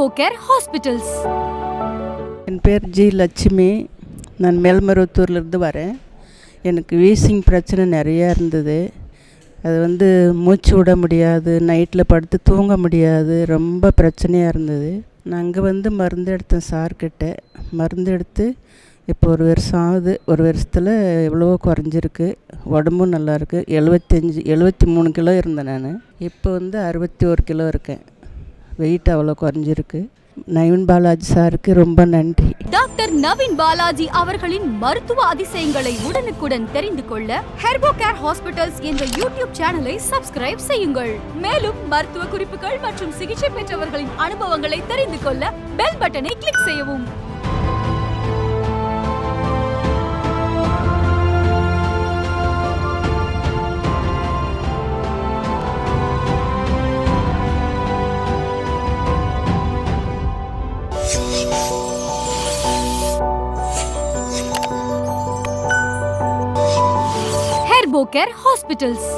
Herbocare hospitals. என் பேர் G Lakshmi. நான் மேல்மருவத்தூர்லேருந்து வரேன். எனக்கு வீசிங் பிரச்சனை நிறையா இருந்தது. அது மூச்சு விட முடியாது, நைட்டில் படுத்து தூங்க முடியாது, ரொம்ப பிரச்சனையாக இருந்தது. நான் அங்கே மருந்து எடுத்தேன் சார்கிட்ட. மருந்து எடுத்து இப்போ 1 வருஷம் ஆகுது. 1 வருஷத்தில் எவ்வளவோ குறைஞ்சிருக்கு. உடம்பும் நல்லாயிருக்கு. 73 கிலோ இருந்தேன் நான். இப்போ 61 கிலோ இருக்கேன். வெயிட் அவ்வளோ குறைஞ்சிருக்கு. நவீன் பாலாஜி சாருக்கு ரொம்ப நன்றி. டாக்டர் நவீன் பாலாஜி அவர்களின் மருத்துவ அதிசயங்களை உடனுக்குடன் தெரிந்து கொள்ள ஹெர்போகேர் ஹாஸ்பிட்டல்ஸ் என்ற யூடியூப் சேனலை சப்ஸ்கிரைப் செய்யுங்கள். மேலும் மருத்துவ குறிப்புகள் மற்றும் சிகிச்சை பெற்றவர்களின் அனுபவங்களை தெரிந்து கொள்ள பெல் பட்டனை கிளிக் செய்யவும். ஹெர்போகேர் ஹாஸ்பிட்டல்ஸ்.